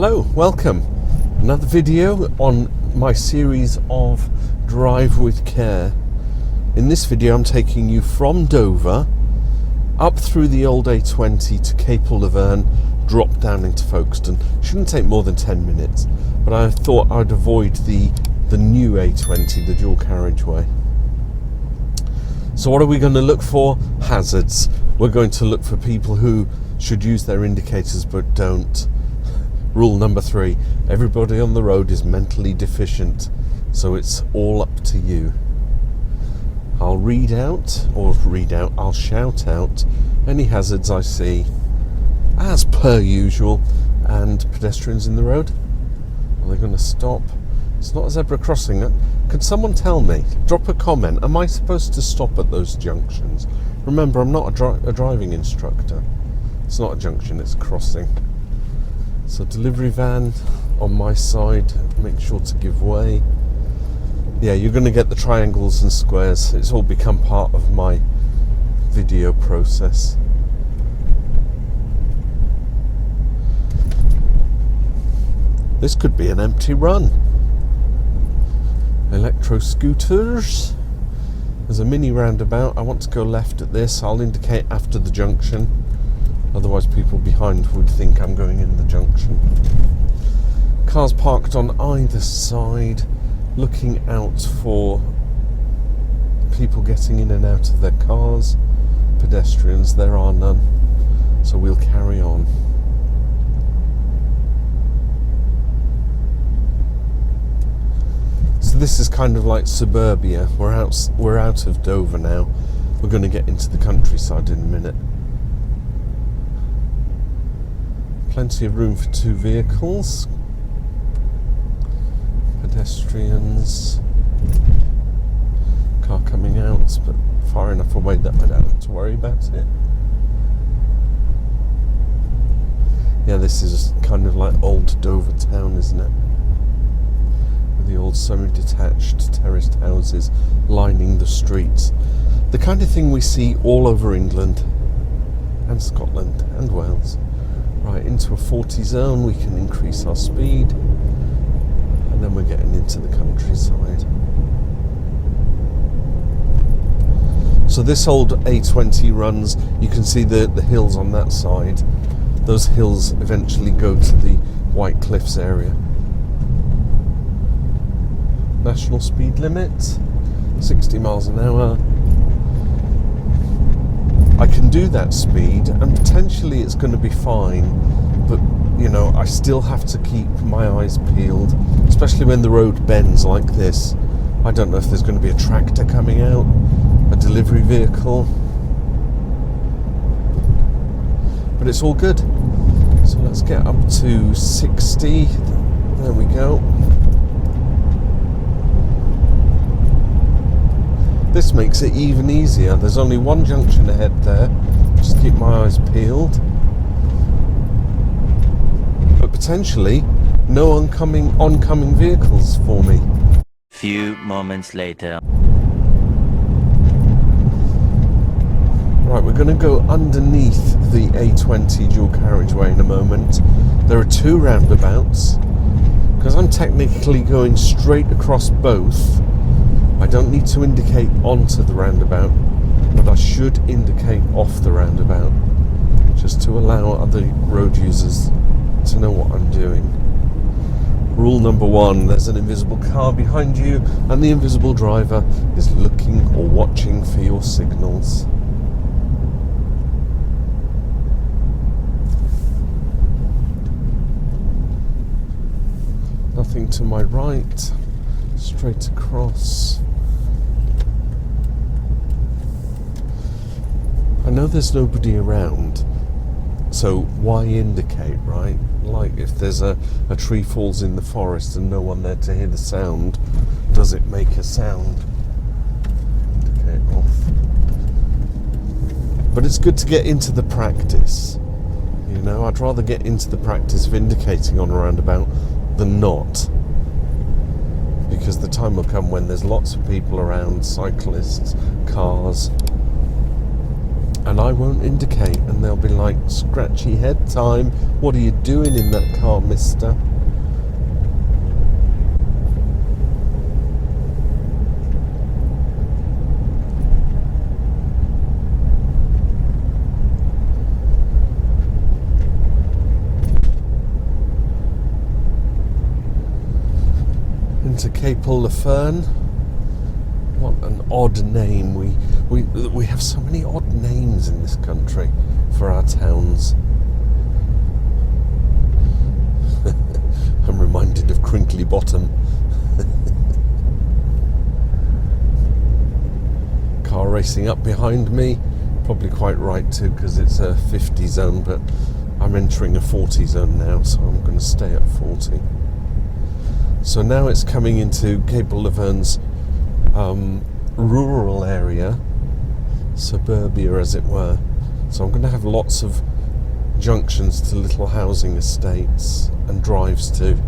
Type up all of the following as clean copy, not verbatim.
Hello, welcome. Another video on my series of Drive with Care. In this video I'm taking you from Dover up through the old A20 to Capel-le-ferne, drop down into Folkestone. Shouldn't take more than 10 minutes, but I thought I'd avoid the new A20, the dual carriageway. So what are we going to look for? Hazards. We're going to look for people who should use their indicators but don't. Rule number 3, everybody on the road is mentally deficient, so it's all up to you. I'll shout out any hazards I see, as per usual. And pedestrians in the road, are they going to stop? It's not a zebra crossing. Could someone tell me? Drop a comment. Am I supposed to stop at those junctions? Remember, I'm not a driving instructor. It's not a junction, it's a crossing. So delivery van on my side, make sure to give way. Yeah, you're going to get the triangles and squares. It's all become part of my video process. This could be an empty run. Electro scooters. There's a mini roundabout. I want to go left at this. I'll indicate after the junction. Otherwise people behind would think I'm going in the junction. Cars parked on either side, looking out for people getting in and out of their cars. Pedestrians, there are none. So we'll carry on. So this is kind of like suburbia. We're out of Dover now. We're going to get into the countryside in a minute. Plenty of room for 2 vehicles. Pedestrians. Car coming out, but far enough away that I don't have to worry about it. Yeah, this is kind of like old Dover town, isn't it? The old semi-detached terraced houses lining the streets. The kind of thing we see all over England and Scotland and Wales. Right, into a 40 zone, we can increase our speed, and then we're getting into the countryside. So this old A20 runs, you can see the hills on that side. Those hills eventually go to the White Cliffs area. National speed limit, 60 miles an hour. I can do that speed and potentially it's going to be fine, but you know, I still have to keep my eyes peeled, especially when the road bends like this. I don't know if there's going to be a tractor coming out, a delivery vehicle, but it's all good. So let's get up to 60. There we go. This makes it even easier. There's only one junction ahead there. Just keep my eyes peeled. But potentially no oncoming vehicles for me. Few moments later. Right, we're going to go underneath the A20 dual carriageway in a moment. There are 2 roundabouts. Because I'm technically going straight across both, I don't need to indicate onto the roundabout, but I should indicate off the roundabout, just to allow other road users to know what I'm doing. Rule number 1, there's an invisible car behind you, and the invisible driver is looking or watching for your signals. Nothing to my right, straight across. I know there's nobody around, so why indicate, right? Like if there's a tree falls in the forest and no one there to hear the sound, does it make a sound? Indicate off. But it's good to get into the practice. You know, I'd rather get into the practice of indicating on a roundabout than not. Because the time will come when there's lots of people around, cyclists, cars. and I won't indicate, and they'll be like, scratchy head time, what are you doing in that car, mister? Into Capel-le-ferne. What an odd name. We have so many odd names in this country for our towns. I'm reminded of Crinkly Bottom. Car racing up behind me. Probably quite right too, because it's a 50 zone, but I'm entering a 40 zone now, so I'm going to stay at 40. So now it's coming into Capel-le-ferne's rural area, suburbia as it were. So I'm going to have lots of junctions to little housing estates and drives to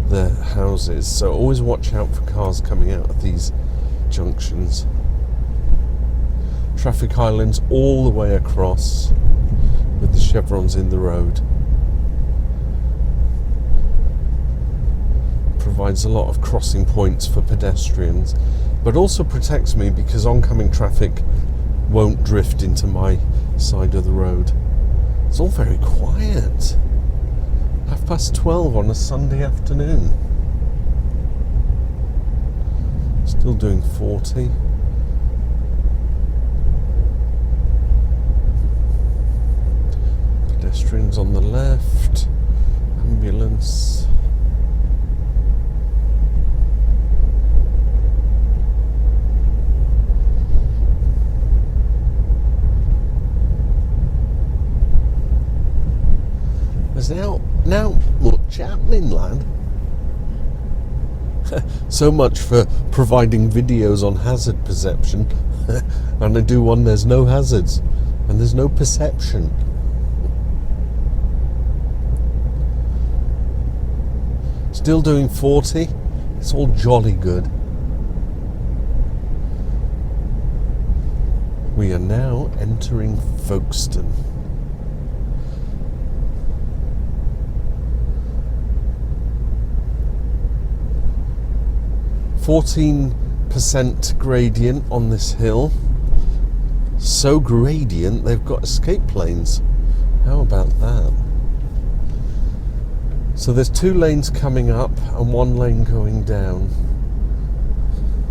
the houses. So always watch out for cars coming out of these junctions. Traffic islands all the way across with the chevrons in the road. Provides a lot of crossing points for pedestrians, but also protects me because oncoming traffic won't drift into my side of the road. It's all very quiet. 12:30 on a Sunday afternoon. Still doing 40. Pedestrians on the left. Ambulance. There's now much happening, lad. So much for providing videos on hazard perception. And I do one, there's no hazards and there's no perception. Still doing 40. It's all jolly good. We are now entering Folkestone. 14% gradient on this hill. So gradient they've got escape lanes. How about that? So there's 2 lanes coming up and 1 lane going down.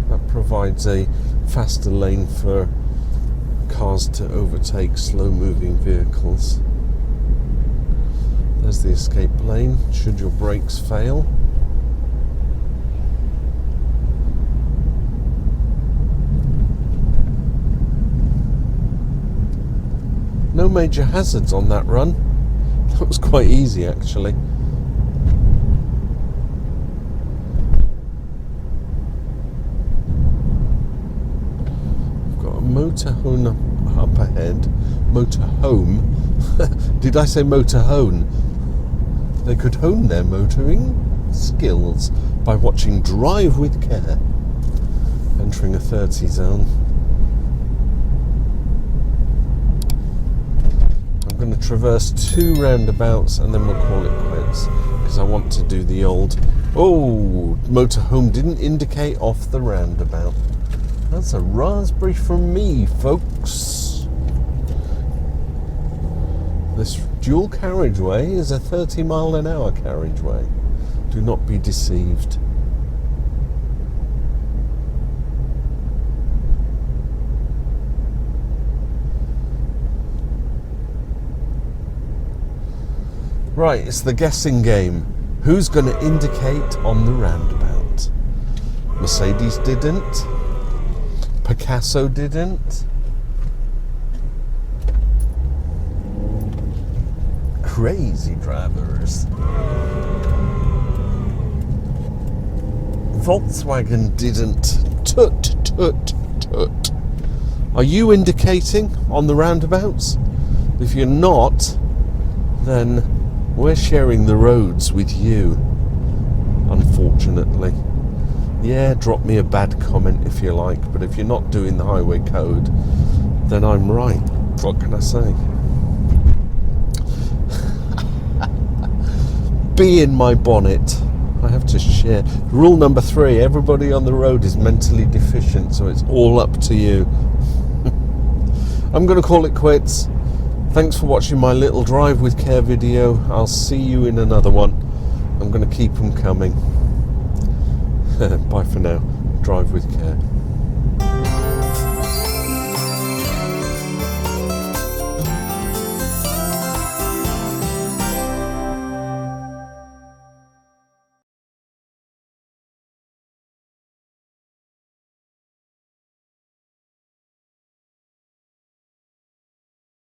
That provides a faster lane for cars to overtake slow moving vehicles. There's the escape lane should your brakes fail. No major hazards on that run. That was quite easy actually. I've got a motorhome up ahead. Motorhome? Did I say motorhome? They could hone their motoring skills by watching Drive with Care. Entering a 30 zone. I'm going to traverse 2 roundabouts and then we'll call it quits because I want to do the old motorhome didn't indicate off the roundabout. That's a raspberry from me, folks. This dual carriageway is a 30-mile-an-hour carriageway. Do not be deceived. Right, it's the guessing game. Who's going to indicate on the roundabout? Mercedes didn't. Picasso didn't. Crazy drivers. Volkswagen didn't. Tut, tut, tut. Are you indicating on the roundabouts? If you're not, then we're sharing the roads with you, unfortunately. Yeah, drop me a bad comment if you like, but if you're not doing the highway code, then I'm right. What can I say? Be in my bonnet. I have to share. Rule number 3, everybody on the road is mentally deficient, so it's all up to you. I'm going to call it quits. Thanks for watching my little drive with care video. I'll see you in another one. I'm going to keep them coming. Bye for now. Drive with care.